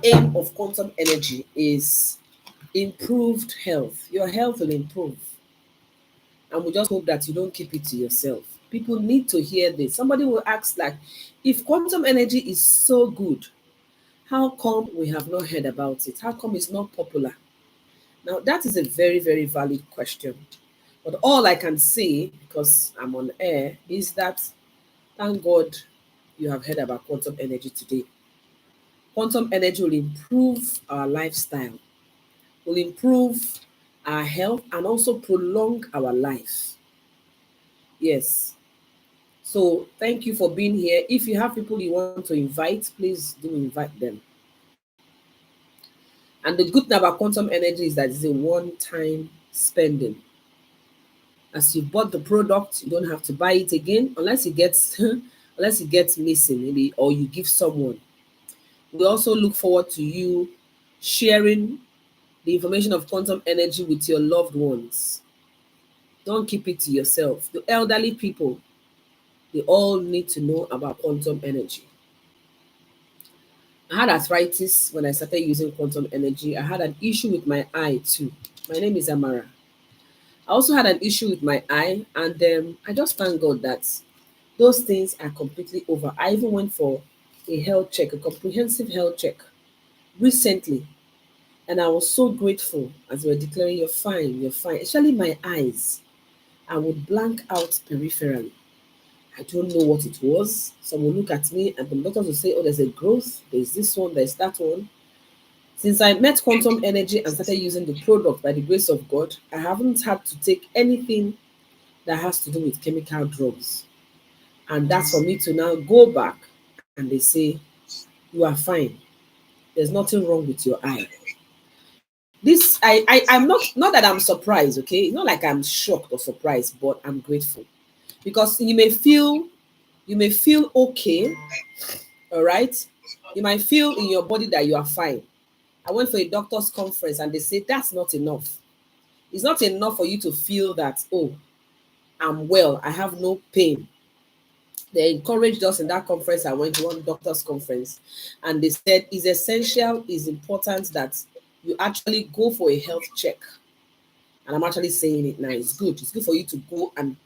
aim of quantum energy is improved health. Your health will improve. And we just hope that you don't keep it to yourself. People need to hear this. Somebody will ask, like, if quantum energy is so good, how come we have not heard about it? How come it's not popular? Now, that is a very, very valid question. But all I can say, because I'm on air, is that thank God you have heard about quantum energy today. Quantum energy will improve our lifestyle, will improve our health, and also prolong our life. Yes. So thank you for being here. If you have people you want to invite, please do invite them. And the good thing about quantum energy is that it's a one-time spending. As you bought the product, you don't have to buy it again unless it gets unless it gets missing, maybe, or you give someone. We also look forward to you sharing the information of quantum energy with your loved ones. Don't keep it to yourself. The elderly people, they all need to know about quantum energy. I had arthritis when I started using quantum energy. I had an issue with my eye too. My name is Amara. I also had an issue with my eye, and I just thank God that those things are completely over. I even went for a health check, a comprehensive health check recently, and I was so grateful as we were declaring, "You're fine, you're fine." Especially my eyes, I would blank out peripherally. I don't know what it was. Some will look at me and the doctors will say, "Oh, there's a growth, there's this one, there's that one." Since I met quantum energy and started using the product by the grace of God, I haven't had to take anything that has to do with chemical drugs. And that's for me to now go back and they say, "You are fine. There's nothing wrong with your eye." This I'm not that I'm surprised, okay? It's not like I'm shocked or surprised, but I'm grateful. Because you may feel okay, all right? You might feel in your body that you are fine. I went for a doctor's conference and they said that's not enough. It's not enough for you to feel that, oh, I'm well, I have no pain. They encouraged us in that conference. I went to one doctor's conference and they said it's essential, it's important that you actually go for a health check. And I'm actually saying it now. It's good. It's good for you to go and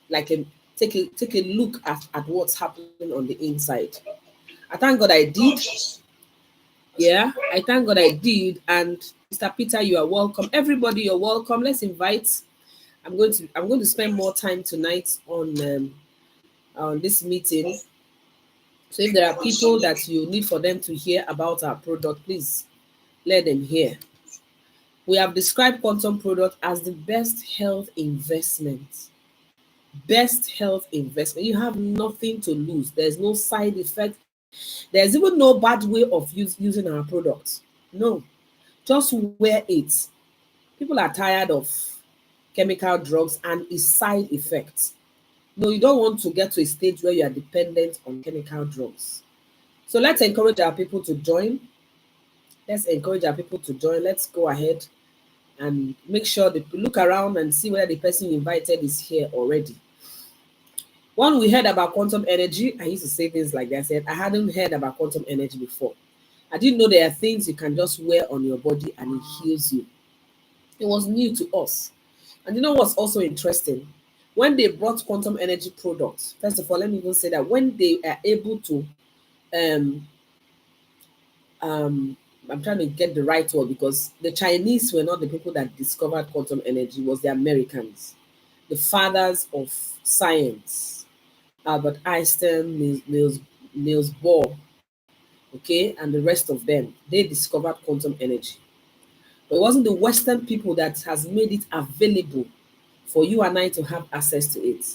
take a look at what's happening on the inside. I thank God I did. Yeah, I thank God I did. And Mr. Peter, you are welcome. Everybody, you're welcome. Let's invite. I'm going to spend more time tonight on this meeting. So if there are people that you need for them to hear about our product, please let them hear. We have described quantum product as the best health investment. Best health investment. You have nothing to lose. There's no side effect. There's even no bad way of using our products. No, just wear it. People are tired of chemical drugs and its side effects. No, you don't want to get to a stage where you are dependent on chemical drugs. So let's encourage our people to join. Let's encourage our people to join. Let's go ahead and make sure that look around and see whether the person you invited is here already. When we heard about quantum energy, I used to say things like that. I said, I hadn't heard about quantum energy before. I didn't know there are things you can just wear on your body and it heals you. It was new to us. And you know what's also interesting? When they brought quantum energy products, first of all, let me even say that when they are able to, um, um, I'm trying to get the right word because the Chinese were not the people that discovered quantum energy, it was the Americans, the fathers of science. Albert Einstein, Niels Bohr, okay, and the rest of them, they discovered quantum energy. But it wasn't the Western people that has made it available for you and I to have access to it.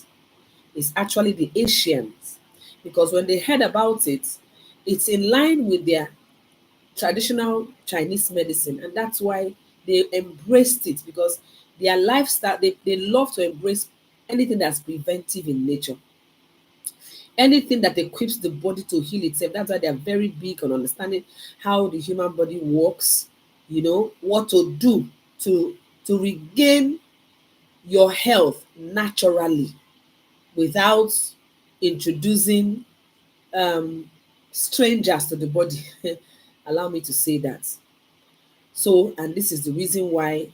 It's actually the Asians. Because when they heard about it, it's in line with their traditional Chinese medicine. And that's why they embraced it because their lifestyle, they love to embrace anything that's preventive in nature. Anything that equips the body to heal itself. That's why they're very big on understanding how the human body works, what to do to regain your health naturally without introducing strangers to the body. Allow me to say that. So, and this is the reason why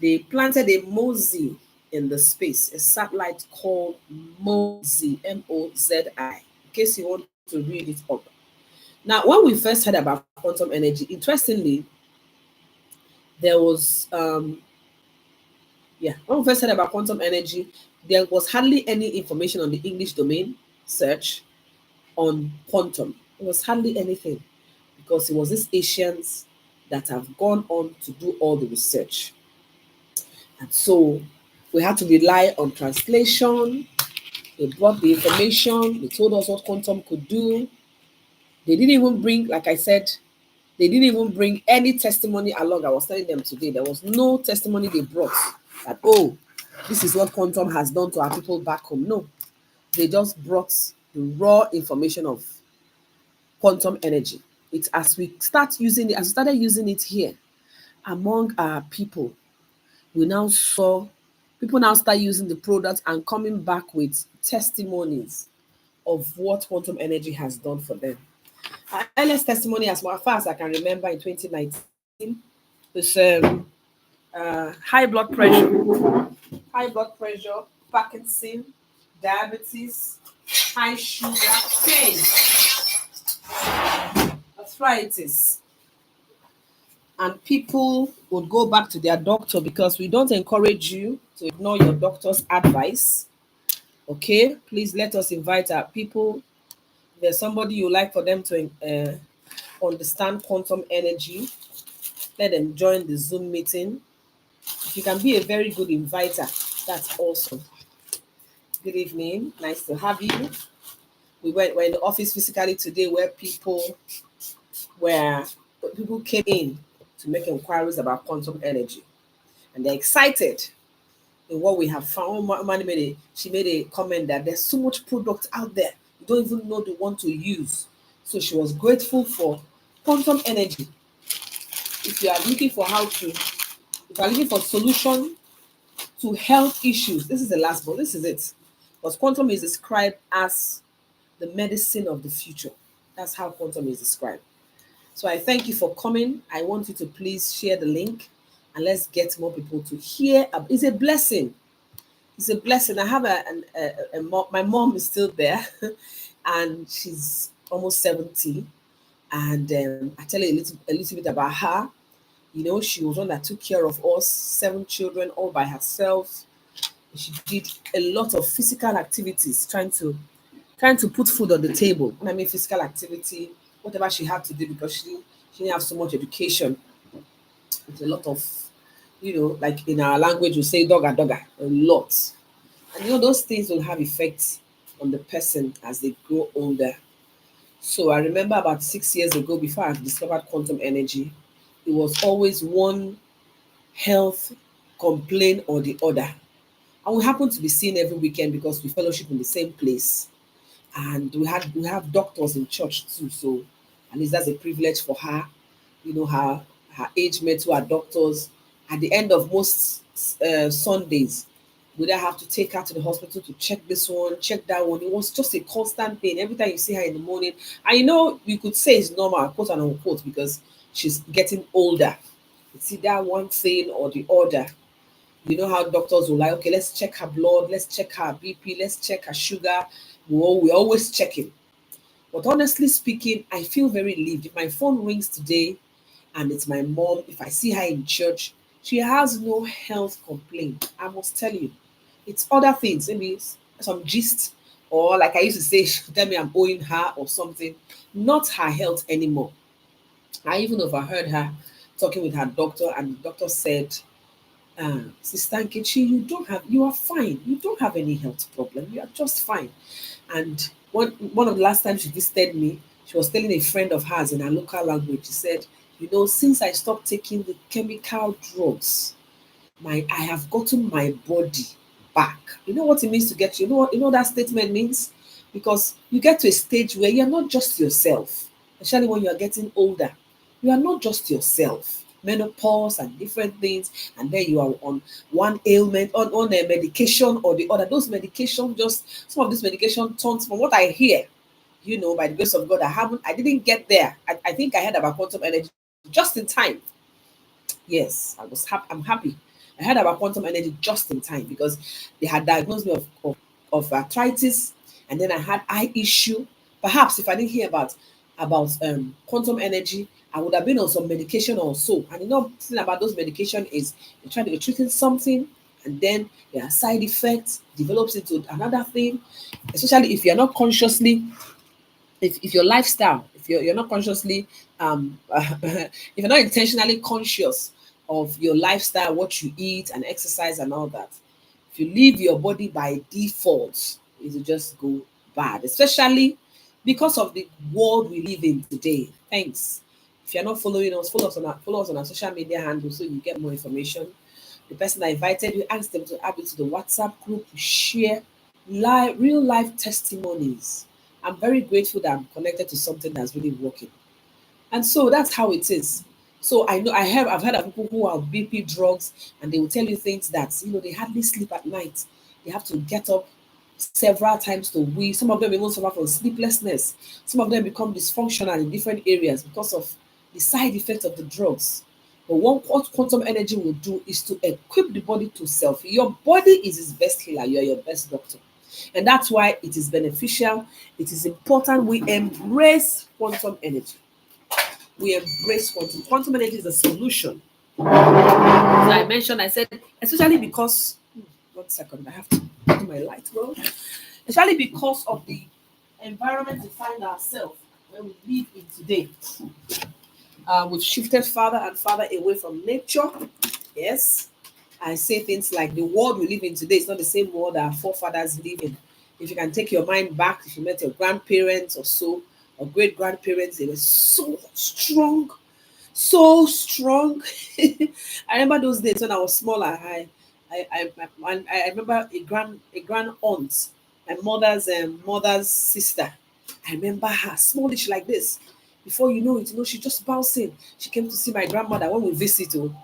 they planted a MOSI in the space, a satellite called MOSI, MOZI, in case you want to read it up. Now, when we first heard about quantum energy, interestingly, there was when we first heard about quantum energy, there was hardly any information on the English domain search on quantum. It was hardly anything because it was these Asians that have gone on to do all the research. And so we had to rely on translation. They brought the information, they told us what quantum could do. They didn't even bring, like I said, they didn't even bring any testimony along. I was telling them today, there was no testimony they brought that, oh, this is what quantum has done to our people back home. No, they just brought the raw information of quantum energy. It's as we start using it, as we started using it here among our people, we now saw people now start using the product and coming back with testimonies of what quantum energy has done for them. Our earliest testimony, as far as I can remember, in 2019, was high blood pressure, Parkinson, diabetes, high sugar, pain, arthritis. And people would go back to their doctor because we don't encourage you to ignore your doctor's advice. Okay, please let us invite our people. There's somebody you like for them to understand quantum energy. Let them join the Zoom meeting. If you can be a very good inviter, that's awesome. Good evening. Nice to have you. We're in the office physically today where people came in to make inquiries about quantum energy. And they're excited in what we have found. She made a comment that there's so much product out there. You don't even know the one to use. So she was grateful for quantum energy. If you are looking for solution to health issues, this is the last one. This is it. Because quantum is described as the medicine of the future. That's how quantum is described. So I thank you for coming. I want you to please share the link and let's get more people to hear. It's a blessing. It's a blessing. I have a mom. My mom is still there and she's almost 70. And I tell you a little bit about her. You know, she was one that took care of us, 7 children all by herself. She did a lot of physical activities, trying to put food on the table. When I mean physical activity, whatever she had to do, because she didn't have so much education. It's a lot of, like in our language, we say dogga, a lot. And those things will have effects on the person as they grow older. So I remember about 6 years ago, before I discovered quantum energy, it was always one health complaint or the other. And we happen to be seen every weekend because we fellowship in the same place. And we have doctors in church too. So at least that's a privilege for her. Her age mates who are doctors. At the end of most Sundays, we don't have to take her to the hospital to check this one, check that one. It was just a constant thing. Every time you see her in the morning, and you could say it's normal, quote and unquote, because she's getting older. It's either one thing or the other. You know how doctors will like, okay, let's check her blood, let's check her BP, let's check her sugar. We're always checking. But honestly speaking, I feel very relieved. If my phone rings today and it's my mom, if I see her in church, she has no health complaint. I must tell you. It's other things, maybe some gist, or like I used to say, she tell me I'm owing her or something. Not her health anymore. I even overheard her talking with her doctor, and the doctor said, Sister Nkechi, you are fine. You don't have any health problem. You are just fine. And one of the last times she visited me, she was telling a friend of hers in her local language, she said, since I stopped taking the chemical drugs, I have gotten my body back. You know what it means to get you know what that statement means? Because you get to a stage where you're not just yourself, especially when you're getting older. You are not just yourself. Menopause and different things, and then you are on one ailment, on a medication or the other. Those medication, just some of this medication turns, from what I hear, by the grace of God, I didn't get there. I think I heard about quantum energy just in time. Yes, I'm happy. I heard about quantum energy just in time because they had diagnosed me of arthritis, and then I had eye issue. Perhaps if I didn't hear about quantum energy, I would have been on some medication or so. And thing about those medication is you're treating something, and then there are side effects, develops into another thing, especially if you're not consciously, if your lifestyle, if you're not consciously, if you're not intentionally conscious of your lifestyle, what you eat and exercise and all that, if you leave your body by default, it will just go bad, especially because of the world we live in today. Thanks. If you're not following us, follow us on our social media handles so you get more information. The person that invited you, ask them to add you to the WhatsApp group to share real life testimonies. I'm very grateful that I'm connected to something that's really working. And so that's how it is. So I know I've heard of people who are BP drugs, and they will tell you things that they hardly sleep at night. They have to get up several times to wee. Some of them even suffer from sleeplessness. Some of them become dysfunctional in different areas because of the side effects of the drugs. But what quantum energy will do is to equip the body to self. Your body is its best healer. You are your best doctor. And that's why it is beneficial. It is important we embrace quantum energy. We embrace quantum energy is a solution. As I mentioned, I said, especially because 1 second, I have to do my light well. Especially because of the environment we find ourselves where we live in today. We've shifted farther and farther away from nature. Yes. I say things like the world we live in today is not the same world our forefathers live in. If you can take your mind back, if you met your grandparents or so, or great grandparents, they were so strong, so strong. I remember those days when I was smaller. I remember a grand aunt, my mother's sister. I remember her smallish like this. Before you know it, she just bounced in. She came to see my grandmother when we visit in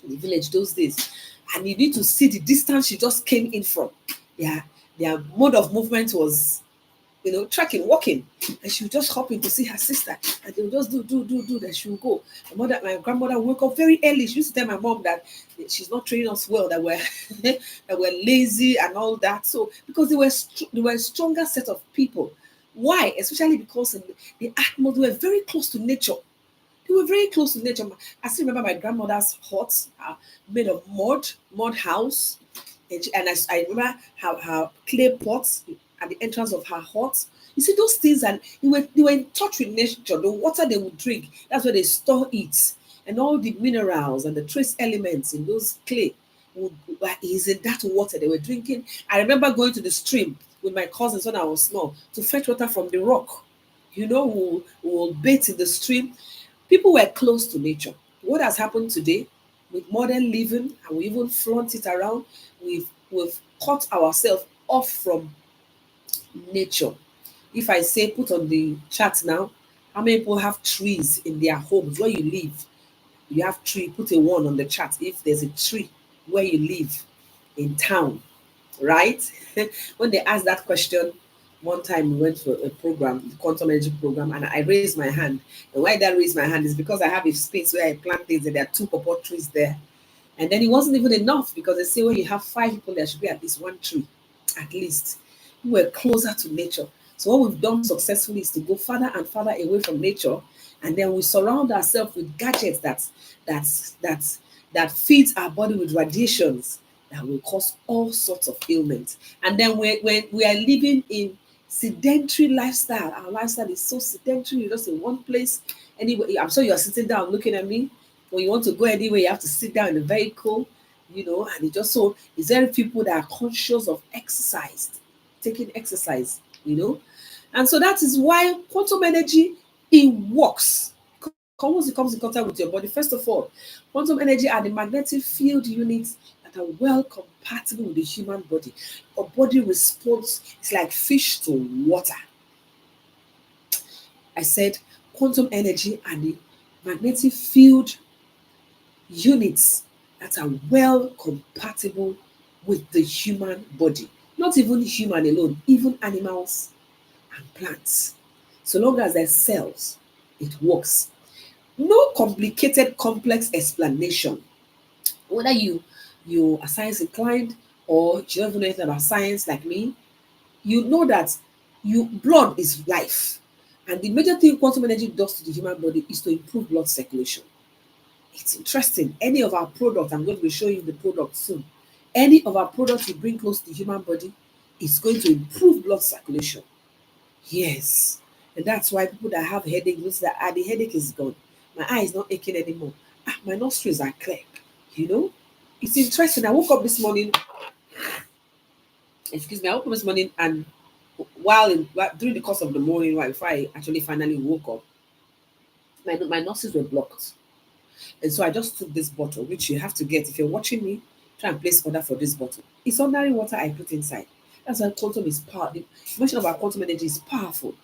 the village those days, and you need to see the distance she just came in from. Their mode of movement was trekking, walking, and she would just hop in to see her sister, and they would just do. Then she would go. My grandmother would wake up very early. She used to tell my mom that she's not training us well, that we're that we're lazy and all that. So because they were a stronger set of people. Why? Especially because the atmosphere were very close to nature. They were very close to nature. I still remember my grandmother's hut, made of mud house, and I remember her clay pots at the entrance of her hut. You see those things, and they were in touch with nature. The water they would drink, that's where they store it, and all the minerals and the trace elements in those clay is in that water they were drinking. I remember going to the stream with my cousins when I was small to fetch water from the rock. We'll bathe in the stream. People were close to nature. What has happened today with modern living, and we even flaunt it around, we've cut ourselves off from nature. If I say, put on the chat now, how many people have trees in their homes where you live? You have tree, put a 1 on the chat if there's a tree where you live in town, right? When they asked that question, one time we went for a program, the quantum energy program, and I raised my hand. And why did I raise my hand is because I have a space where I plant things, and there are 2 pawpaw trees there. And then it wasn't even enough, because they say when you have 5 people, there should be at least 1 tree, at least. We were closer to nature. So what we've done successfully is to go further and further away from nature, and then we surround ourselves with gadgets that feeds our body with radiations that will cause all sorts of ailments. And then when we are living in sedentary lifestyle, our lifestyle is so sedentary. You're just in one place. Anyway, I'm sure you're sitting down looking at me. When you want to go anywhere, you have to sit down in a vehicle, and it just so it's very people that are conscious of exercise, taking exercise, And so that is why quantum energy, it works. Once it comes in contact with your body, first of all, quantum energy are the magnetic field units that are well compatible with the human body. Our body responds, it's like fish to water. I said quantum energy are the magnetic field units that are well compatible with the human body. Not even human alone, even animals and plants. So long as there's cells, it works. No complicated, complex explanation. Whether you are science inclined or you don't know anything about science like me, you know that blood is life. And the major thing quantum energy does to the human body is to improve blood circulation. It's interesting. Any of our products, I'm going to be showing you the product soon. Any of our products you bring close to the human body is going to improve blood circulation. Yes. And that's why people that have headache, lose that the headache is gone. My eye is not aching anymore. My nostrils are clear. You know, it's interesting. I woke up this morning, excuse me, I woke up this morning and during the course of the morning, right before I actually finally woke up, my nostrils were blocked. And so I just took this bottle, which you have to get. If you're watching me, try and place order for this bottle. It's ordinary water I put inside. That's why quantum is powerful. The information about quantum energy is powerful.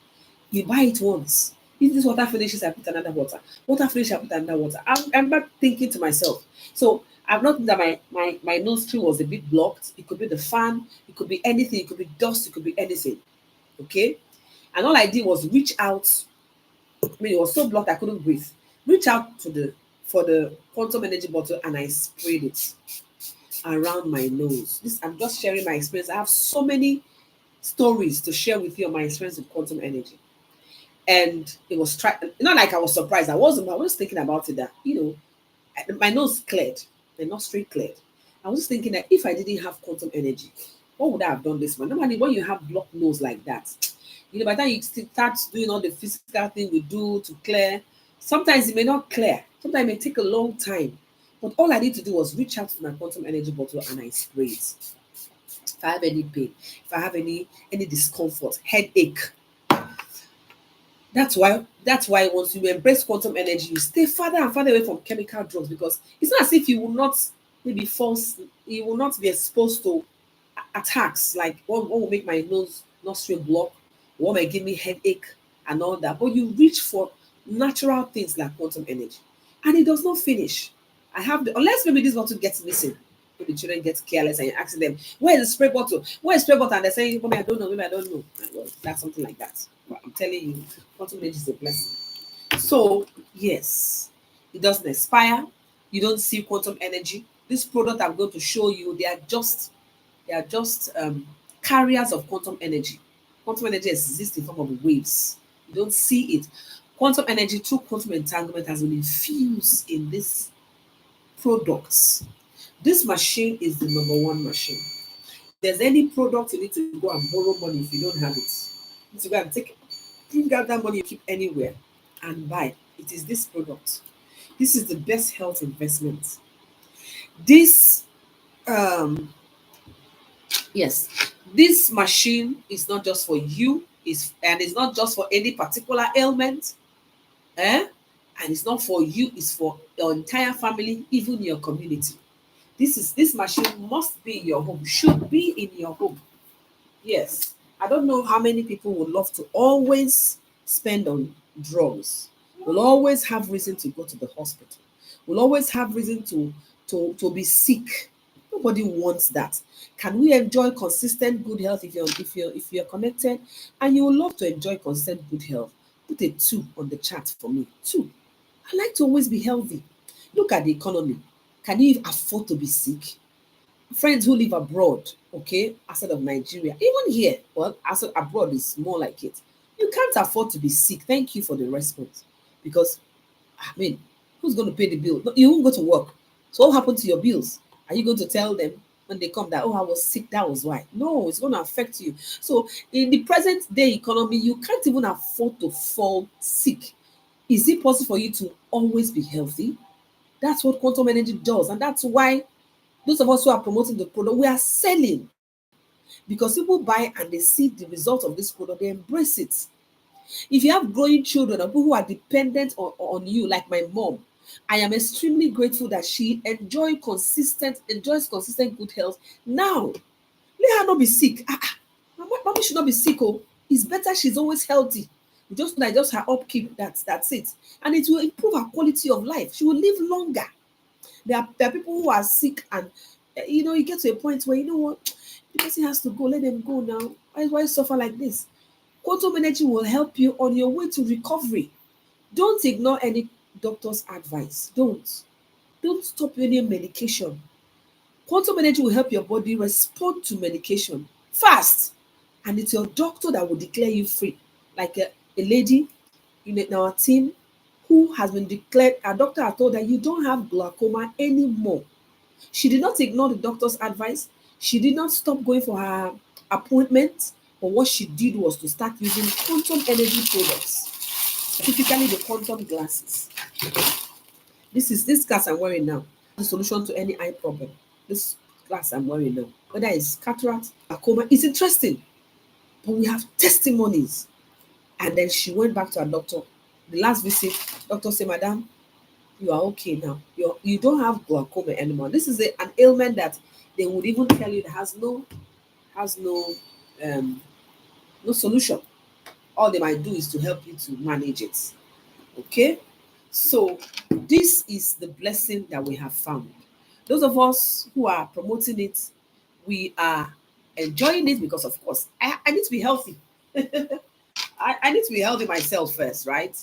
You buy it once. If this water finishes, I put another water. Water finishes, I put another water. I'm not thinking to myself. So I've noticed that my nostril was a bit blocked. It could be the fan, it could be anything, it could be dust, it could be anything. Okay? And all I did was reach out. I mean, it was so blocked I couldn't breathe. Reach out for the quantum energy bottle and I sprayed it around my nose. I'm just sharing my experience. I have so many stories to share with you on my experience with quantum energy. And it was not like I was surprised. I was thinking about it that, my nose cleared, my nostril cleared. I was thinking that if I didn't have quantum energy, what would I have done this one? Normally, when you have blocked nose like that, by the time you start doing all the physical thing we do to clear, sometimes it may not clear. Sometimes it may take a long time. But all I need to do was reach out to my quantum energy bottle and I spray it. If I have any pain, if I have any discomfort, headache, that's why once you embrace quantum energy, you stay farther and farther away from chemical drugs, because it's not as if you will not you will not be exposed to attacks like what will make my nostril block, what might give me headache and all that. But you reach for natural things like quantum energy. And it does not finish. Unless maybe this bottle gets missing. Maybe the children get careless and you're asking them, where is the spray bottle? Where is the spray bottle? And they're saying, maybe I don't know, maybe I don't know. Well, that's something like that. But I'm telling you, quantum energy is a blessing. So, yes, it doesn't expire. You don't see quantum energy. This product I'm going to show you, they are just carriers of quantum energy. Quantum energy exists in form of waves. You don't see it. Quantum energy through quantum entanglement has been infused in these products. This machine is the number one machine. If there's any product, you need to go and borrow money if you don't have it. You need to go and bring out that money you keep anywhere and buy. It is this product. This is the best health investment. This this machine is not just for you, and it's not just for any particular ailment, and it's not for you, it's for your entire family, even your community. This machine must be in your home, should be in your home. Yes, I don't know how many people would love to always spend on drugs. Will always have reason to go to the hospital. Will always have reason to be sick. Nobody wants that. Can we enjoy consistent good health if you're connected and you would love to enjoy consistent good health? Put a 2 on the chart for me. 2. I like to always be healthy. Look at the economy. Can you afford to be sick? Friends who live abroad, okay, outside of Nigeria, even here, well, outside abroad is more like it. You can't afford to be sick. Thank you for the response. Because, I mean, who's going to pay the bill? No, you won't go to work. So what happened to your bills? Are you going to tell them when they come that, oh, I was sick, that was why? No, it's going to affect you. So in the present day economy, you can't even afford to fall sick. Is it possible for you to always be healthy? That's what quantum energy does. And that's why those of us who are promoting the product, we are selling. Because people buy and they see the result of this product, they embrace it. If you have growing children or people who are dependent on you, like my mom, I am extremely grateful that she enjoys consistent good health. Now, let her not be sick. Mommy should not be sick. Oh, it's better she's always healthy. Just her upkeep. That's it, and it will improve her quality of life. She will live longer. There are people who are sick, and you get to a point where, you know what, the person has to go. Let them go now. Why suffer like this? Quantum energy will help you on your way to recovery. Don't ignore any doctor's advice. Don't stop any medication. Quantum energy will help your body respond to medication fast, and it's your doctor that will declare you free. Like a lady in our team who has been declared, a doctor has told her you don't have glaucoma anymore. She did not ignore the doctor's advice. She did not stop going for her appointment. But what she did was to start using quantum energy products, specifically the quantum glasses. This glass I'm wearing now, the solution to any eye problem. This glass I'm wearing now, whether it's cataract, glaucoma, it's interesting. But we have testimonies. And then she went back to her doctor. The last visit, doctor said, Madam, you are okay now. You don't have glaucoma anymore. This is an ailment that they would even tell you that has um no solution. All they might do is to help you to manage it. Okay? So this is the blessing that we have found. Those of us who are promoting it, we are enjoying it because of course I need to be healthy. I need to be healthy myself first, right?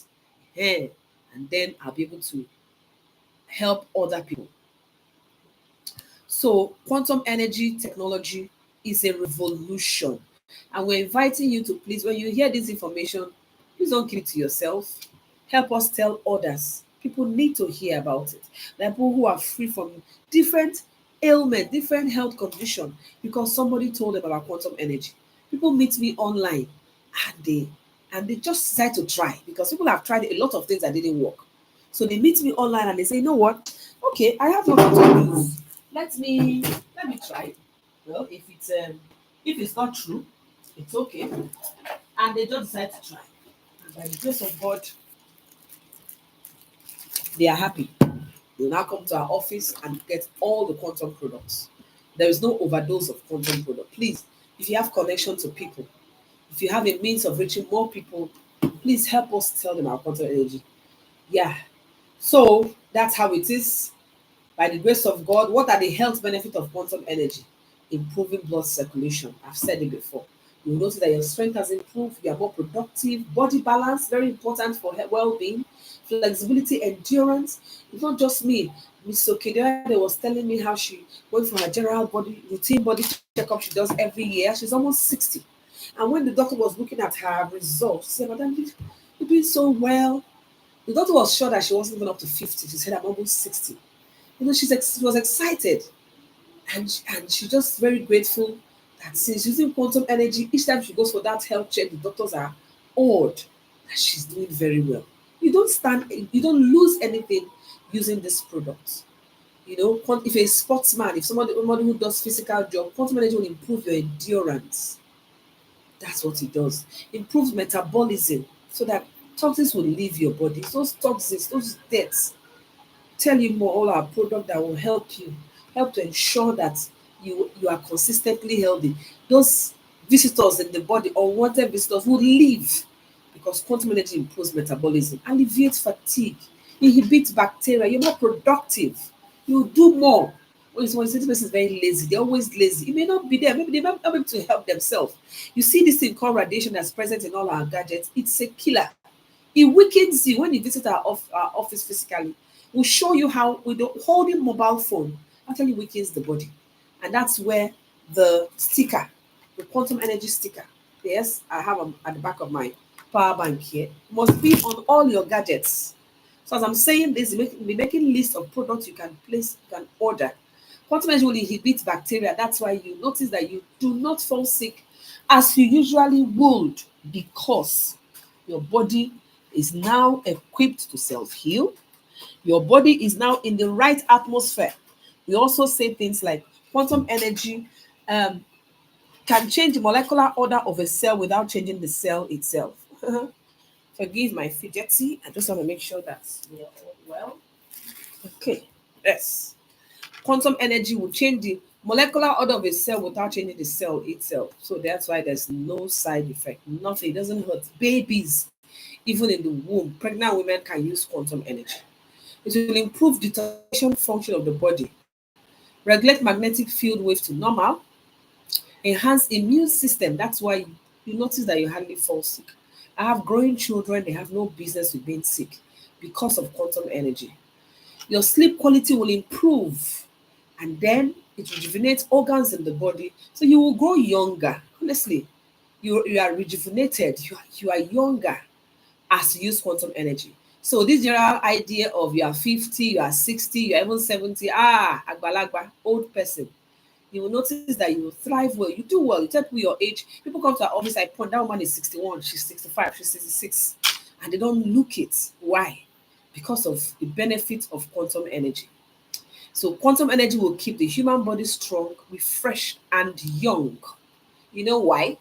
Yeah. And then I'll be able to help other people. So, quantum energy technology is a revolution. And we're inviting you to please, when you hear this information, please don't keep it to yourself. Help us tell others. People need to hear about it. There are people who are free from different ailments, different health conditions, because somebody told them about quantum energy. People meet me online and they just decide to try because people have tried a lot of things that didn't work. So they meet me online and they say, you know what? Okay, I have nothing to lose. Let me try. Well, if it's not true, it's okay. And they just decide to try. And by the grace of God, they are happy. They now come to our office and get all the quantum products. There is no overdose of quantum product. Please, if you have connection to people, if you have a means of reaching more people, please help us tell them our quantum energy. Yeah. So that's how it is. By the grace of God, what are the health benefits of quantum energy? Improving blood circulation. I've said it before. You will notice that your strength has improved, you are more productive, body balance, very important for well-being, flexibility, endurance. It's not just me. Miss Okede was telling me how she went for her general body routine body checkup she does every year. She's almost 60. And when the doctor was looking at her results, she said, Madam, you're doing so well. The doctor was sure that she wasn't even up to 50. She said, I'm almost 60. She was excited, and she's just very grateful that since using quantum energy, each time she goes for that health check, the doctors are awed that she's doing very well. You don't lose anything using this product. If you're a sportsman, if somebody who does physical job, quantum energy will improve your endurance. That's what it does. Improves metabolism so that toxins will leave your body. Those toxins, those deaths, tell you more all our product that will help to ensure that you are consistently healthy. Those visitors in the body, unwanted visitors, will leave because quantum energy improves metabolism, alleviates fatigue, inhibits bacteria. You're more productive. You do more. When this person is very lazy, they're always lazy. It may not be there. Maybe they might not be able to help themselves. You see this thing called radiation that's present in all our gadgets. It's a killer. It weakens you when you visit our office physically. We'll show you how with the holding mobile phone actually weakens the body. And that's where the sticker, the quantum energy sticker, yes, I have them at the back of my power bank here, must be on all your gadgets. So as I'm saying this, be making list of products you can place, you can order. Quantum energy will inhibit bacteria. That's why you notice that you do not fall sick as you usually would, because your body is now equipped to self-heal. Your body is now in the right atmosphere. We also say things like quantum energy um, can change the molecular order of a cell without changing the cell itself. Forgive my fidgety. I just want to make sure that we are all well. Okay. Yes. Quantum energy will change the molecular order of a cell without changing the cell itself. So that's why there's no side effect. Nothing. It doesn't hurt. Babies, even in the womb, pregnant women can use quantum energy. It will improve the detonation function of the body, regulate magnetic field waves to normal, enhance immune system. That's why You notice that you hardly fall sick. I have growing children, they have no business with being sick because of quantum energy. Your sleep quality will improve, and then it rejuvenates organs in the body. So you will grow younger. Honestly, you are rejuvenated, you are younger as you use quantum energy. So this general idea of you are 50, you are 60, you are even 70, agbalagba, old person, you will notice that you will thrive well, you do well, you tell people your age. People come to our office, I point, that woman is 61, she's 65, she's 66, and they don't look it. Why? Because of the benefits of quantum energy. So quantum energy will keep the human body strong, refreshed, and young. You know why?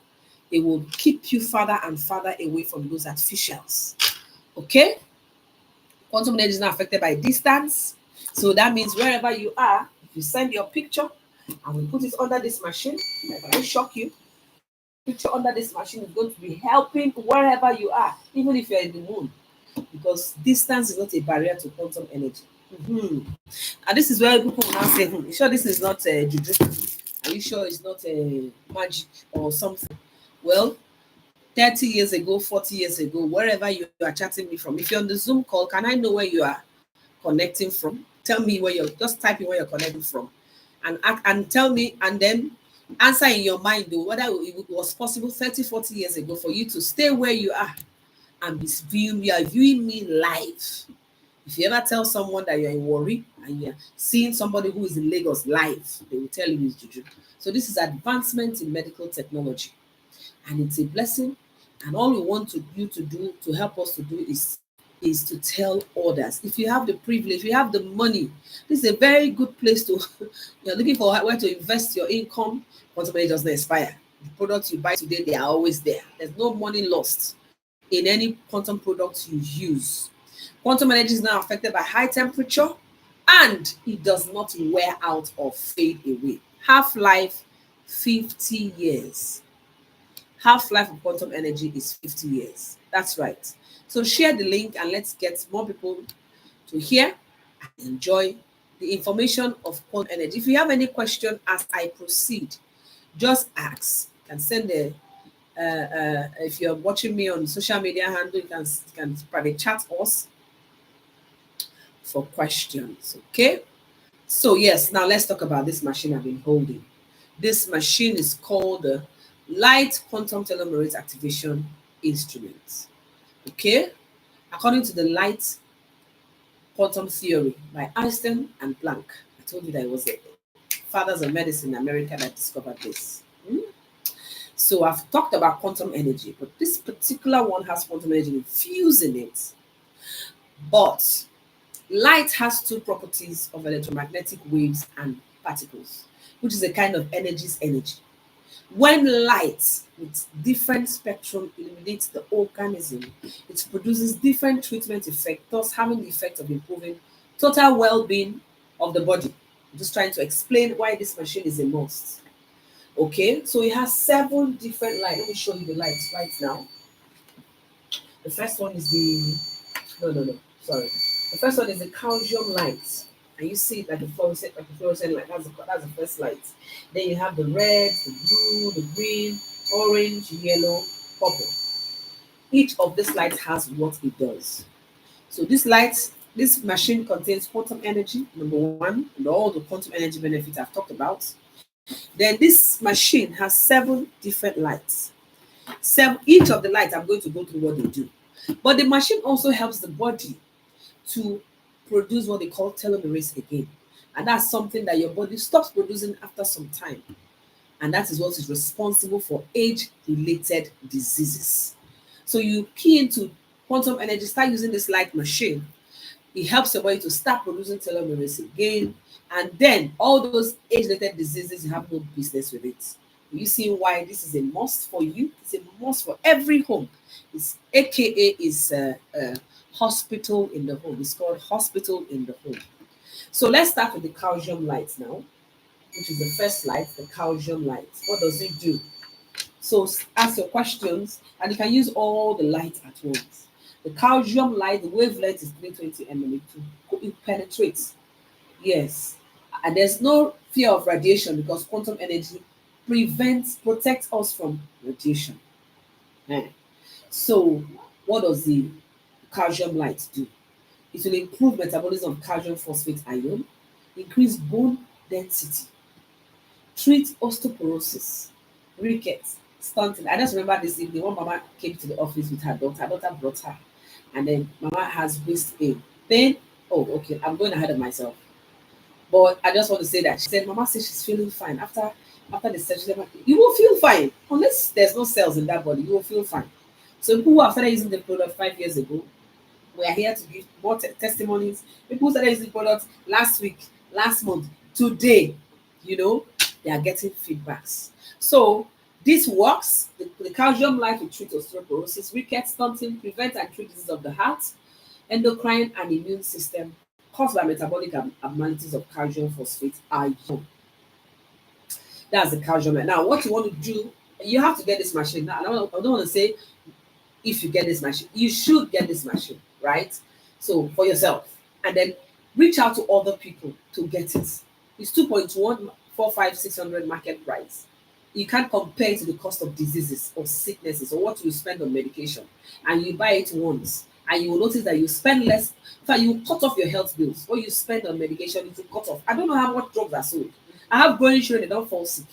It will keep you farther and farther away from those artificials. Okay? Quantum energy is not affected by distance. So that means wherever you are, if you send your picture and we put it under this machine, if I shock you, picture under this machine is going to be helping wherever you are, even if you're in the moon, because distance is not a barrier to quantum energy. And this is where people will now say, you sure this is not juju? Are you sure it's not magic or something? Well, 30 years ago, 40 years ago, wherever you are chatting me from, if you're on the Zoom call, can I know where you are connecting from? Tell me where you're, just type in where you're connecting from, and tell me, and then answer in your mind though whether it was possible 30, 40 years ago for you to stay where you are and be viewing, you are viewing me live. If you ever tell someone that you're in worry and you're seeing somebody who is in Lagos live, they will tell you it's juju. So this is advancement in medical technology, and it's a blessing. And all we want you to do, to help us to do, is to tell others. If you have the privilege, if you have the money, this is a very good place to you're looking for where to invest your income. Quantum energy doesn't expire. The products you buy today, they are always there. There's no money lost in any quantum product you use. Quantum energy is not affected by high temperature, and it does not wear out or fade away. Half-life 50 years. Half-life of quantum energy is 50 years. That's right. So share the link and let's get more people to hear and enjoy the information of quantum energy. If you have any question as I proceed, just ask. You can send a if you're watching me on social media handle, you can private chat us for questions. Okay. So yes, now let's talk about this machine I've been holding. This machine is called the Light Quantum Telomerase Activation Instrument. Okay, according to the light quantum theory by Einstein and Planck. I told you that it was the fathers of medicine in America that discovered this. So I've talked about quantum energy, but this particular one has quantum energy infused in it. But light has two properties of electromagnetic waves and particles, which is a kind of energy's energy. When light with different spectrum illuminates the organism, it produces different treatment effects, thus having the effect of improving total well-being of the body. I'm just trying to explain why this machine is a must. Okay, so it has 7 different lights. Let me show you the lights right now. The first one is the sorry. The first one is the calcium light. And you see it like a fluorescent light. That's the first light. Then you have the red, the blue, the green, orange, yellow, purple. Each of these lights has what it does. So this machine contains quantum energy, number one, and all the quantum energy benefits I've talked about. Then this machine has 7 different lights. Each of the lights, I'm going to go through what they do. But the machine also helps the body to produce what they call telomerase again. And that's something that your body stops producing after some time. And that is what is responsible for age-related diseases. So you key into quantum energy, start using this light machine. It helps your body to start producing telomerase again. And then all those age-related diseases, you have no business with it. You see why this is a must for you? It's a must for every home. It's AKA is hospital in the home. It's called hospital in the home. So let's start with the calcium light now, which is the first light, the calcium light. What does it do? So ask your questions, and you can use all the lights at once. The calcium light, the wavelength is 320 mm. It penetrates. Yes. And there's no fear of radiation because quantum energy protects us from radiation. Eh. So, what does the calcium light do? It will improve metabolism of calcium phosphate ion, increase bone density, treat osteoporosis, rickets, stunting. I just remember this evening one mama came to the office with her daughter. Her daughter brought her, and then mama has waist pain. Pain? Oh, okay. I'm going ahead of myself. But I just want to say that she said, Mama says she's feeling fine after the surgery. You will feel fine unless there's no cells in that body. You will feel fine. So people who have started using the product 5 years ago, we are here to give more testimonies. People who started using the product last week, last month, today, you know, they are getting feedbacks. So this works. The calcium light will treat osteoporosis, rickets, stunting, prevent and treat diseases of the heart, endocrine and immune system caused by metabolic abnormalities of calcium phosphate ion. That's the calcium. Now, what you want to do, you have to get this machine. Now, I don't want to say if you get this machine, you should get this machine, right? So for yourself, and then reach out to other people to get it. It's 2.145,600 market price. You can't compare it to the cost of diseases or sicknesses or what you spend on medication. And you buy it once, and you will notice that you spend less. In fact, you cut off your health bills. What you spend on medication, it will cut off. I don't know how much drugs are sold. I have growing children, they don't fall sick.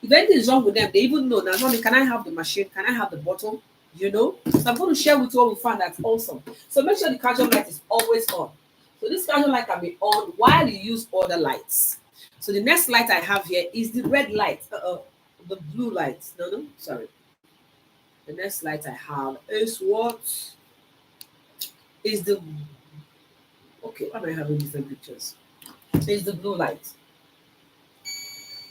If anything is wrong with them, they even know now. Mommy, can I have the machine? Can I have the bottle? You know? So I'm going to share with you what we found that's awesome. So make sure the calcium light is always on. So this calcium light can be on while you use other lights. So the next light I have here is the red light. The blue light. No, sorry. The next light I have is what? Is the okay, why am I having different pictures? Is the blue light.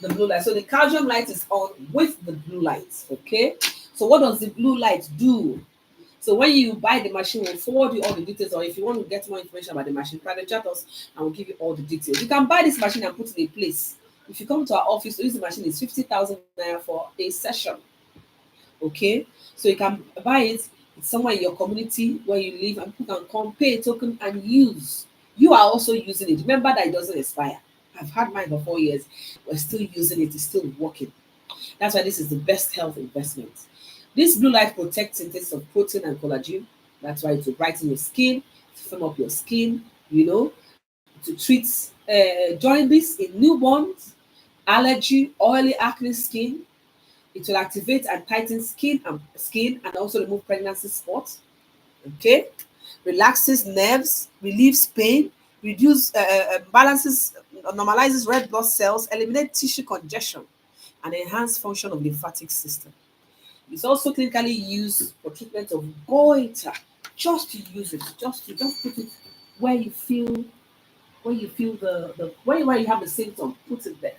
The blue light. So the calcium light is on with the blue light. Okay. So what does the blue light do? So when you buy the machine, we'll forward you all the details. Or if you want to get more information about the machine, private chat us and we'll give you all the details. You can buy this machine and put it in a place. If you come to our office to use the machine, it's 50,000 naira for a session. Okay. So you can buy it. It's somewhere in your community where you live, and people can come, pay a token, and use. You are also using it. Remember that it doesn't expire. I've had mine for 4 years. We're still using it. It's still working. That's why this is the best health investment. This blue light protects synthesis of protein and collagen. That's why it will brighten your skin, to firm up your skin, you know, to treat jaundice in newborns, allergy, oily acne skin. It will activate and tighten skin and also remove pregnancy spots. Okay, relaxes nerves, relieves pain, reduce balances, normalizes red blood cells, eliminate tissue congestion, and enhance function of lymphatic system. It's also clinically used for treatment of goiter. Just to use it, just put it where you feel the where you have the symptom, put it there.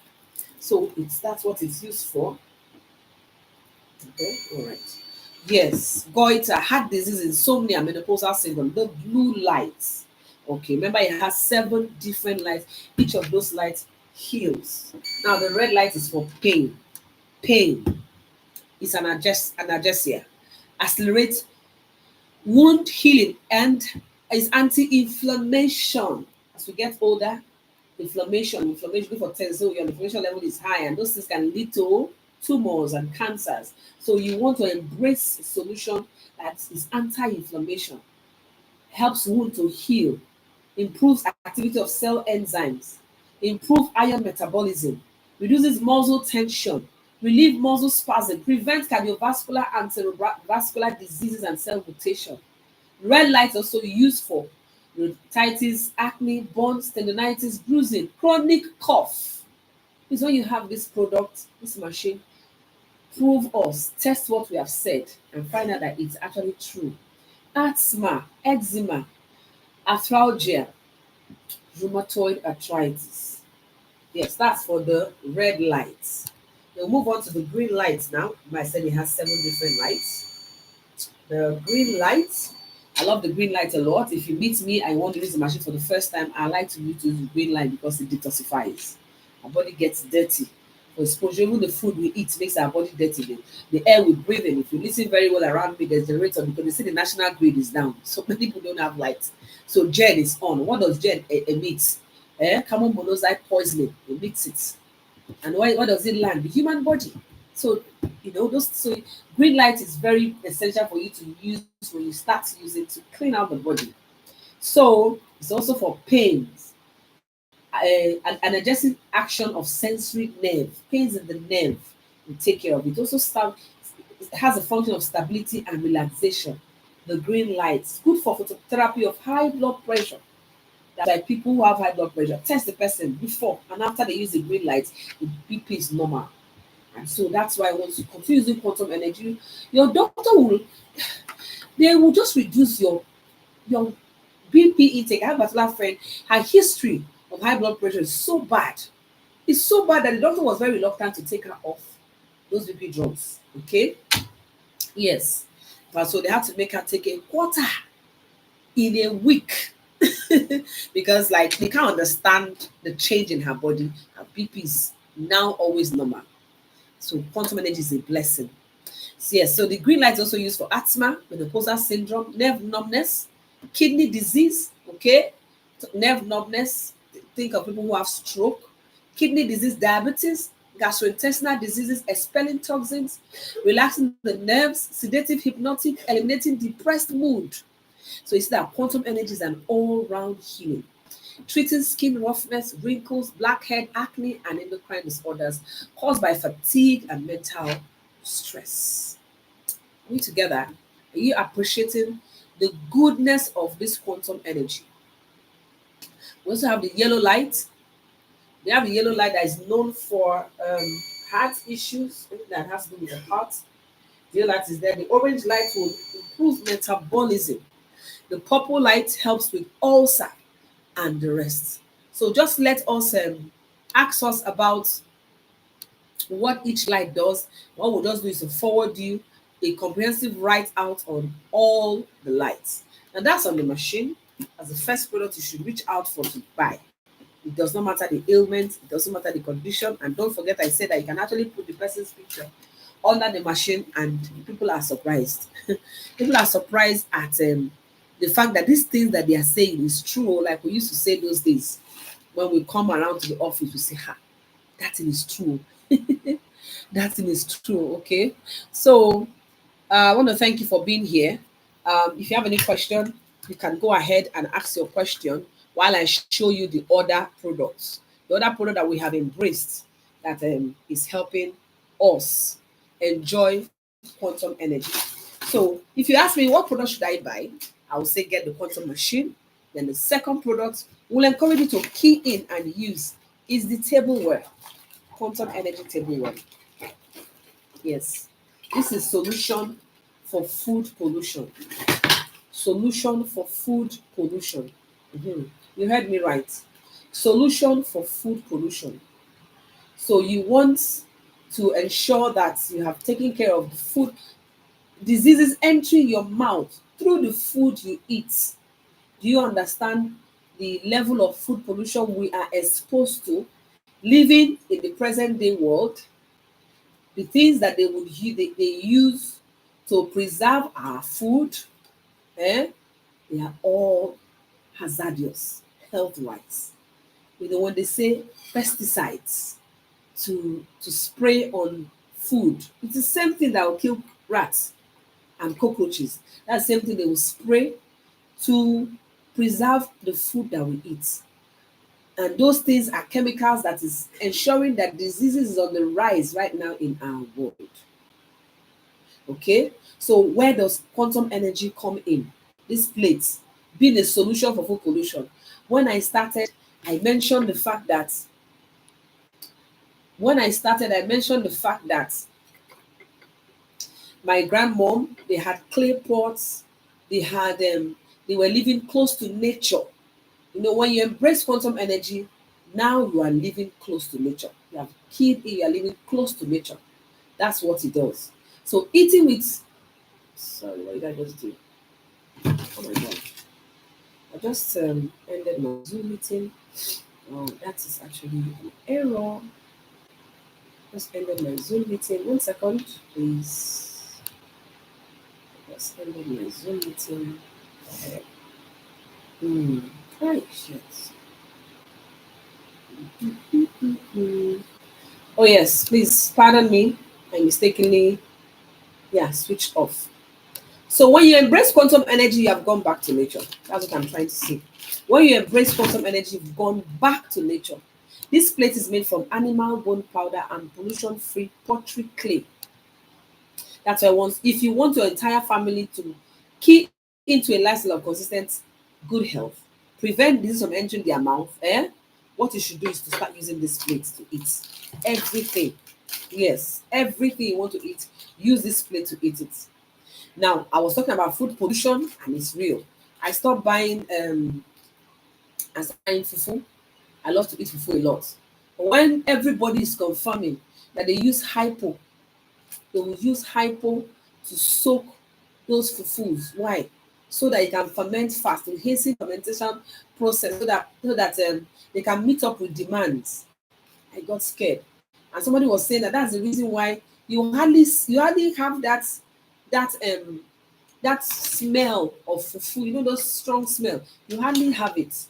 So that's what it's used for. Okay, all right. Yes, goiter, heart disease, insomnia, menopausal syndrome, the blue lights. Okay, remember it has 7 different lights. Each of those lights heals. Now the red light is for pain. Pain is analgesia. Accelerates wound healing and is anti-inflammation. As we get older, inflammation go for test, so your inflammation level is high, and those things can lead to tumors and cancers. So you want to embrace a solution that is anti-inflammation, helps wound to heal, improves activity of cell enzymes, improve iron metabolism, reduces muscle tension, relieve muscle spasm, prevent cardiovascular and cerebrovascular diseases and cell mutation. Red light also used for rhinitis, acne, burns, tendonitis, bruising, chronic cough. Is when you have this product, this machine, prove us, test what we have said, and find out that it's actually true. Asthma, eczema, arthralgia, rheumatoid arthritis. Yes, that's for the red lights. We'll move on to the green lights now. I said it has 7 different lights. The green lights, I love the green light a lot. If you meet me, I want to use the machine for the first time, I like to use the green light because it detoxifies. Our body gets dirty. For exposure, even the food we eat makes our body dirty. The air we breathe in, if you listen very well around me, there's generator because they say the national grid is down. So many people don't have light. So gen is on. What does gen emit? Carbon monoxide poisoning emits it. And what does it land? The human body. So those. So green light is very essential for you to use when you start using to clean out the body. So it's also for pains, an analgesic action of sensory nerve, pains in the nerve. We take care of it. Also, it has a function of stability and relaxation. The green light is good for phototherapy of high blood pressure. That's why people who have high blood pressure test the person before and after they use the green light, the BP is normal. And so that's why once you continue using quantum energy, your doctor will they will just reduce your BP intake. I have a particular friend, her history of high blood pressure is so bad. It's so bad that the doctor was very reluctant to take her off those BP drugs. Okay? Yes. But so they had to make her take a quarter in a week. Because like they can't understand the change in her body. Her BP is now always normal. So quantum energy is a blessing. So, yes, so the green light is also used for asthma, menopausal syndrome, nerve numbness, kidney disease, okay? So nerve numbness, think of people who have stroke, kidney disease, diabetes, gastrointestinal diseases, expelling toxins, relaxing the nerves, sedative, hypnotic, eliminating depressed mood. So it's that quantum energy is an all-round healing, treating skin roughness, wrinkles, blackhead, acne, and endocrine disorders caused by fatigue and mental stress. We together, are you appreciating the goodness of this quantum energy? We also have the yellow light. We have the yellow light that is known for heart issues, anything that has to do with the heart. The yellow light is there. The orange light will improve metabolism. The purple light helps with ulcer and the rest. So just let us ask us about what each light does. What we'll just do is to forward you a comprehensive write out on all the lights. And that's on the machine as the first product you should reach out for to buy. It does not matter the ailment, it doesn't matter the condition. And don't forget, I said that you can actually put the person's picture under the machine and people are surprised. People are surprised at the fact that these things that they are saying is true, like we used to say those days. When we come around to the office, we say, ha, that thing is true. That thing is true, okay? So I want to thank you for being here. If you have any question, you can go ahead and ask your question while I show you the other products. The other product that we have embraced that is helping us enjoy quantum energy. So if you ask me what product should I buy, I will say get the quantum machine. Then the second product will encourage you to key in and use is the tableware, quantum energy tableware. Yes, this is solution for food pollution. Solution for food pollution. You heard me right. Solution for food pollution. So you want to ensure that you have taken care of the food diseases entering your mouth through the food you eat. Do you understand the level of food pollution we are exposed to living in the present day world? The things that they use to preserve our food, they are all hazardous health wise. When they say pesticides to spray on food, it's the same thing that will kill rats and cockroaches. That's the same thing they will spray to preserve the food that we eat. And those things are chemicals that is ensuring that diseases is on the rise right now in our world. Okay, so where does quantum energy come in? This plate being a solution for food pollution. When I started, I mentioned the fact that my grandmom, they had clay pots, they were living close to nature. When you embrace quantum energy, now you are living close to nature. You have keyed in, you are living close to nature. That's what it does. So eating with, sorry, what did I just do? Oh my God. I just ended my Zoom meeting. Oh, that is actually an error. Just ended my Zoom meeting. 1 second, please. Just ended my Zoom meeting. Right, shit. Oh yes, please pardon me. I mistakenly, yeah, switched off. So when you embrace quantum energy, you have gone back to nature. That's what I'm trying to say. When you embrace quantum energy, you've gone back to nature. This plate is made from animal bone powder and pollution-free pottery clay. That's why once, if you want your entire family to key into a lifestyle of consistent good health, prevent disease from entering their mouth, what you should do is to start using this plate to eat everything. Yes, everything you want to eat, use this plate to eat it. Now, I was talking about food pollution, and it's real. I stopped buying fufu. I love to eat fufu a lot. But when everybody is confirming that they use hypo, they will use hypo to soak those fufus. Why? So that it can ferment fast, to hasten fermentation process, so that they can meet up with demands. I got scared, and somebody was saying that that's the reason why you hardly have that smell of fufu. You know those strong smell. You hardly have it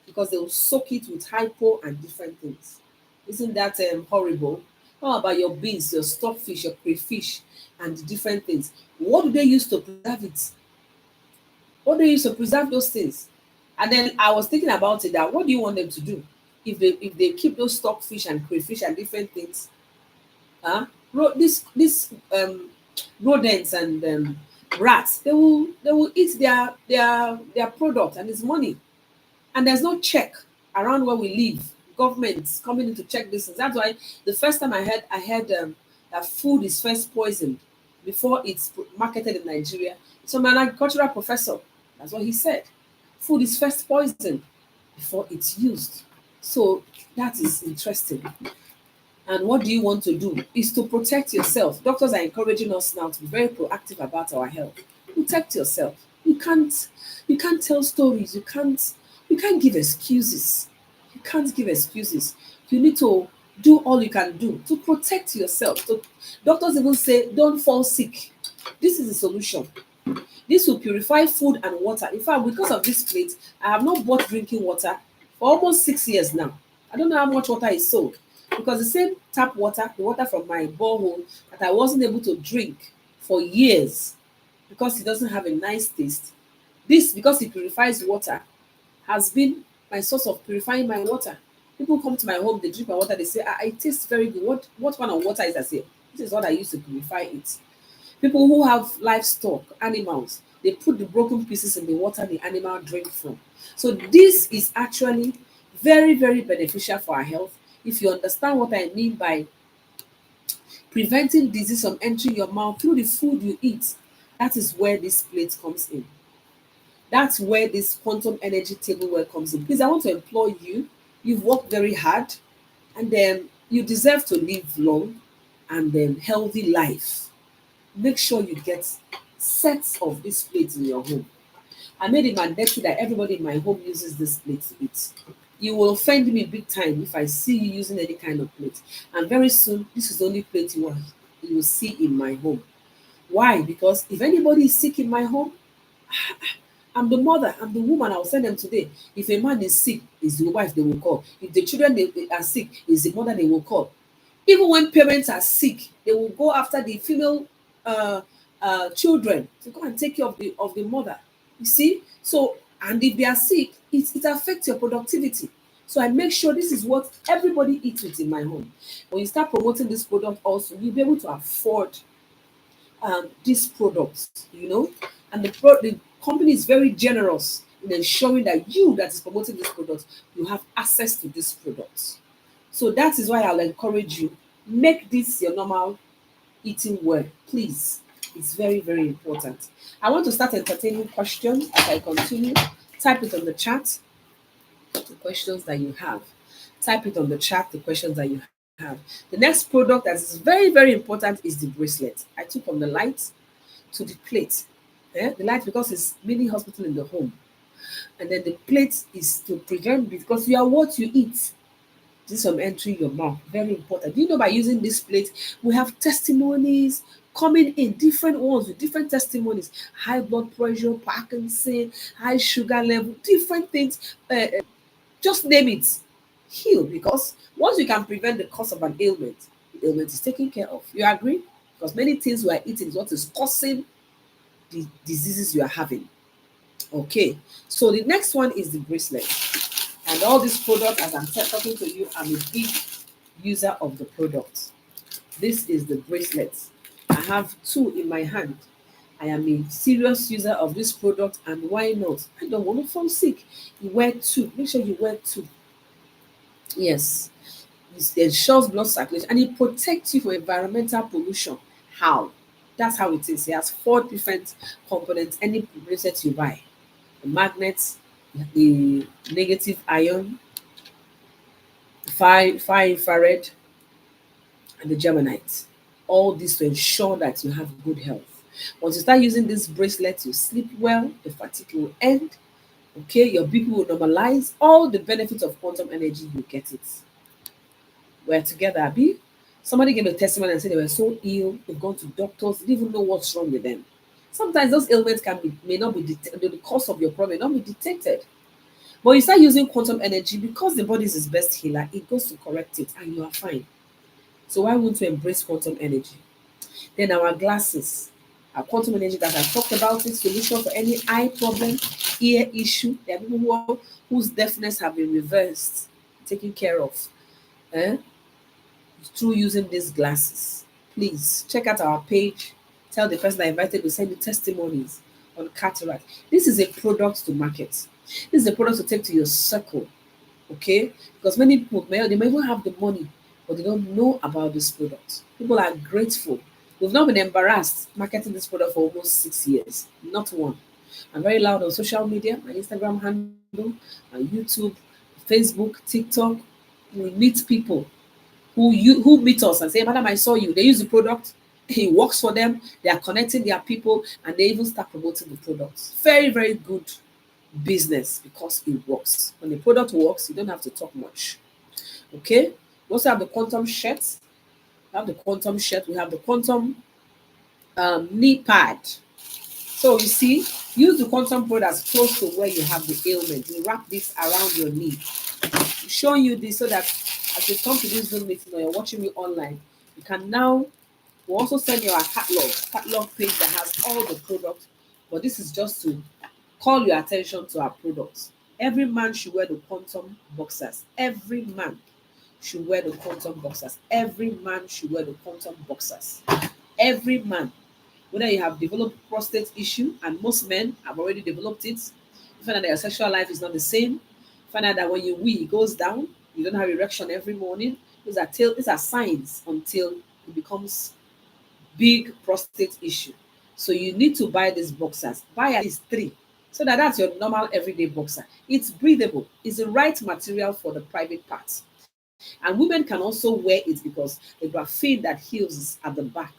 because they will soak it with hypo and different things. Isn't that horrible? How about your beans, your stockfish, your crayfish, and different things? What do they use to preserve it? What do they use to preserve those things? And then I was thinking about it, that what do you want them to do if they keep those stockfish and crayfish and different things? Huh? This rodents and rats, they will eat their product, and it's money. And there's no check around where we live. Governments coming in to check this. That's why the first time I heard that food is first poisoned before it's marketed in Nigeria. So my agricultural professor, that's what he said. Food is first poisoned before it's used. So that is interesting. And what do you want to do is to protect yourself. Doctors are encouraging us now to be very proactive about our health. Protect yourself. You can't tell stories. You can't give excuses. You can't give excuses. You need to do all you can do to protect yourself. So doctors even say don't fall sick. This is the solution. This will purify food and water. In fact, because of this plate, I have not bought drinking water for almost 6 years now. I don't know how much water is sold, because the same tap water, the water from my borehole that I wasn't able to drink for years because it doesn't have a nice taste. This, because it purifies water, has been my source of purifying my water. People come to my home, they drink my water, they say, it tastes very good. What kind of water is that? I say, this is what I use to purify it. People who have livestock, animals, they put the broken pieces in the water the animal drink from. So this is actually very, very beneficial for our health. If you understand what I mean by preventing disease from entering your mouth through the food you eat, that is where this plate comes in. That's where this quantum energy tableware comes in. Please, I want to implore you. You've worked very hard, and then you deserve to live long and then healthy life. Make sure you get sets of these plates in your home. I made it mandatory that everybody in my home uses this plate to eat. You will offend me big time if I see you using any kind of plate. And very soon, this is the only plate you will see in my home. Why? Because if anybody is sick in my home, I'm the mother, I'm the woman, I'll send them today. If a man is sick, it's the wife they will call. If the children they are sick, it's the mother they will call. Even when parents are sick, they will go after the female uh, children to go and take care of the mother. You see? So, and if they are sick, it affects your productivity. So I make sure this is what everybody eats with in my home. When you start promoting this product also, you'll be able to afford these products, and the company is very generous in ensuring that you that is promoting this product, you have access to these products. So that is why I'll encourage you, make this your normal eating way, please. It's very, very important. I want to start entertaining questions as I continue. Type it on the chat, the questions that you have. Type it on the chat, the questions that you have. The next product that is very, very important is the bracelet. I took from the light to the plate. The light, because it's mini hospital in the home. And then the plate is to prevent, because you are what you eat. This from entering your mouth. Very important. You know, by using this plate, we have testimonies coming in, different ones with different testimonies. High blood pressure, Parkinson, high sugar level, different things. Just name it. Heal, because once you can prevent the cause of an ailment, ailment is taken care of. You agree? Because many things we are eating is what is causing the diseases you are having. Okay, so the next one is the bracelet. And all these products, as I'm talking to you, I'm a big user of the product. This is the bracelet. I have two in my hand. I am a serious user of this product, and why not? I don't want to fall sick. You wear two. Make sure you wear two. Yes, it ensures blood circulation and it protects you from environmental pollution. How? That's how it is. It has four different components. Any bracelet you buy, the magnets, the negative ion, far infrared, and the germanite. All this to ensure that you have good health. Once you start using this bracelet, you sleep well, the fatigue will end, okay, your BP will normalize, all the benefits of quantum energy, you get it. We're together, Abby. Somebody gave a testimony and said they were so ill, they've gone to doctors, they didn't even know what's wrong with them. Sometimes those ailments may not be detected, the cause of your problem may not be detected. But you start using quantum energy because the body is its best healer, it goes to correct it and you are fine. So why won't you embrace quantum energy? Then our glasses, our quantum energy that I talked about, it solution for any eye problem, ear issue. There are people whose deafness have been reversed, taken care of, eh, through using these glasses. Please check out our page. Tell the person I invited to send you testimonies on cataract. This is a product to market. This is a product to take to your circle. Okay, because many people they may even have the money, but they don't know about this product. People are grateful. We've not been embarrassed marketing this product for almost 6 years, not one. I'm very loud on social media, my Instagram handle, my YouTube, Facebook, TikTok. We meet people who meet us and say, Madam, I saw you. They use the product, it works for them, they are connecting their people, and they even start promoting the product. Very, very good business because it works. When the product works, you don't have to talk much. Okay, we also have the quantum shirts. We have the quantum shirt. We have the quantum knee pad. So you see, use the quantum products close to where you have the ailment. You wrap this around your knee. I'm showing you this so that as you come to this Zoom meeting or you're watching me online, you can now. We'll also send you our catalog page that has all the products. But this is just to call your attention to our products. Every man should wear the quantum boxers. Every man should wear the quantum boxers. Every man should wear the quantum boxers. Every man, whether you have developed prostate issue, and most men have already developed it, you find out that your sexual life is not the same. You find out that when you wee, it goes down. You don't have erection every morning. These are signs until it becomes big prostate issue. So you need to buy these boxers. Buy at least 3. So that's your normal everyday boxer. It's breathable. It's the right material for the private parts. And women can also wear it because the graphene that heals is at the back.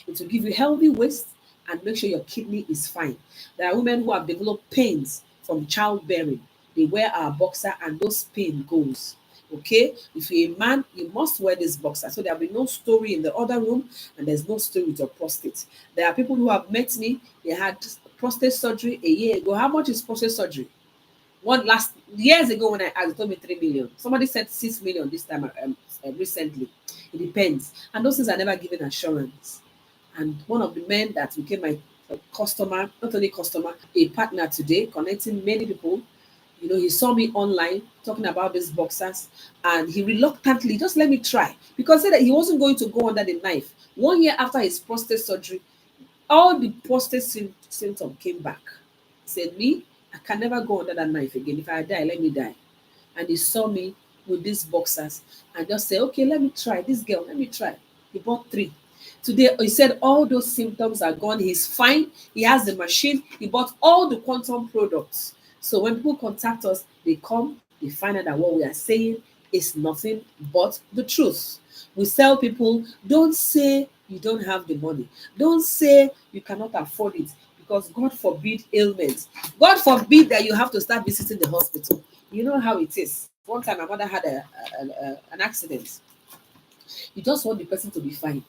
It will give you healthy waist and make sure your kidney is fine. There are women who have developed pains from childbearing. They wear our boxer and those pain goes. Okay, if you're a man, you must wear this boxer so there'll be no story in the other room and there's no story with your prostate. There are people who have met me, they had prostate surgery a year ago. How much is prostate surgery? One last years ago when I asked, they told me 3 million. Somebody said 6 million this time recently. It depends. And those things are never given assurance. And one of the men that became my customer, not only customer, a partner today, connecting many people. You know, he saw me online talking about these boxers and he reluctantly just let me try because he said that he wasn't going to go under the knife. 1 year after his prostate surgery, all the prostate symptoms came back. He said, me, I can never go under that knife again. If I die, let me die. And he saw me with these boxers and just said, okay, let me try this girl. Let me try. He bought 3. Today, he said all those symptoms are gone. He's fine. He has the machine. He bought all the quantum products. So when people contact us, they come, they find out that what we are saying is nothing but the truth. We tell people, don't say you don't have the money. Don't say you cannot afford it because God forbid ailments. God forbid that you have to start visiting the hospital. You know how it is. One time my mother had an accident. You just want the person to be fine.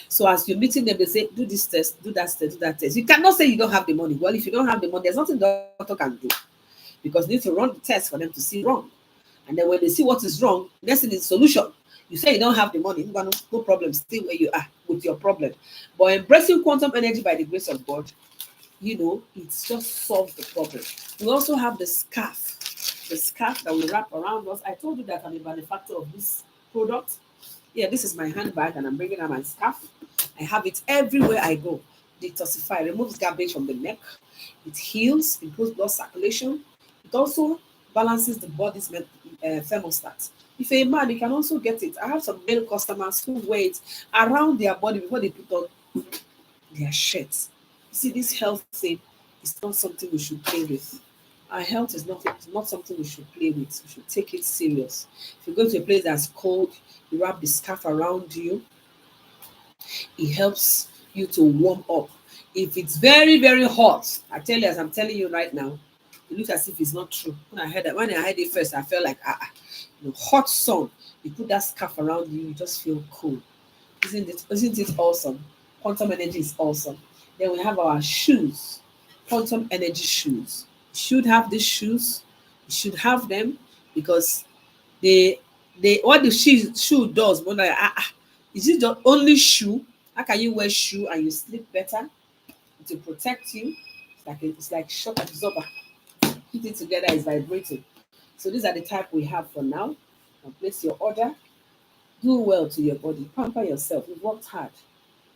So as you're meeting them, they say, do this test, do that test, do that test. You cannot say you don't have the money. Well, if you don't have the money, there's nothing the doctor can do because you need to run the test for them to see wrong. And then when they see what is wrong, next thing is solution. You say you don't have the money, no problem, stay where you are with your problem. But embracing quantum energy by the grace of God, it's just solves the problem. We also have the scarf that we wrap around us. I told you that I'm a manufacturer of this product. Yeah, this is my handbag, and I'm bringing out my scarf. I have it everywhere I go. Detoxify, removes garbage from the neck. It heals, improves blood circulation. It also balances the body's thermostat. If you're a man, you can also get it. I have some male customers who wear it around their body before they put on their shirts. You see, this health thing is not something we should play with. Our health is not something we should play with. We should take it serious. If you go to a place that's cold, you wrap the scarf around you, it helps you to warm up. If it's very, very hot, I tell you, as I'm telling you right now, it looks as if it's not true. When I heard it first, I felt like hot sun. You put that scarf around you, you just feel cool. Isn't it awesome? Quantum energy is awesome. Then we have our shoes, quantum energy shoes. You should have these shoes. You should have them because they what the shoe does more like is it the only shoe? How can you wear shoe and you sleep better? To protect you. It's like shock absorber. Put it together, it's vibrating. So these are the type we have for now. Now place your order. Do well to your body. Pamper yourself. You've worked hard.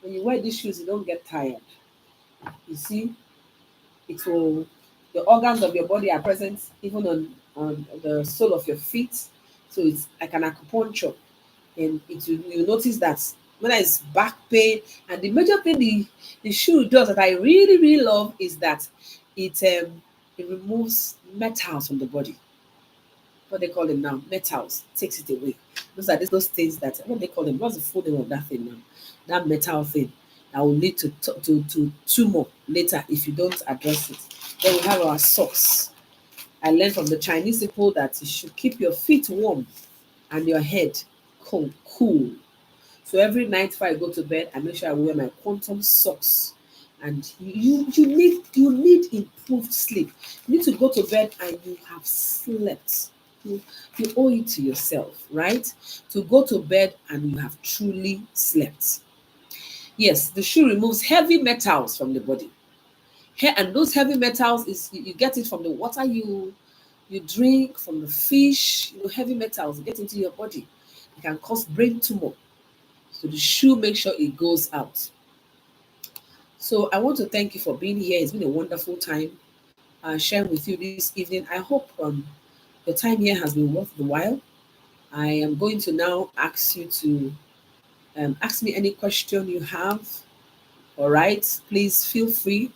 When you wear these shoes, you don't get tired. You see, it will the organs of your body are present even on the sole of your feet. So it's like an acupuncture. And you notice that when it's back pain, and the major thing the shoe does that I really, really love is that it removes metals from the body. What they call them now, metals, takes it away. Those things that what they call them. What's the full name of that thing now? That metal thing that will lead to tumor later if you don't address it. Then we have our socks. I learned from the Chinese people that you should keep your feet warm and your head cool. So every night before I go to bed, I make sure I wear my quantum socks. And you need improved sleep. You need to go to bed and you have slept. You owe it to yourself, right? To go to bed and you have truly slept. Yes, the shoe removes heavy metals from the body. And those heavy metals is you get it from the water you drink, from the fish. Heavy metals get into your body. It can cause brain tumor. So the shoe makes sure it goes out. So I want to thank you for being here. It's been a wonderful time sharing with you this evening. I hope your time here has been worth the while. I am going to now ask you to ask me any question you have. All right, please feel free.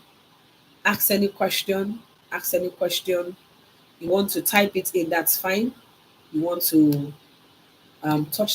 Ask any question. Ask any question. You want to type it in, that's fine. You want to touch the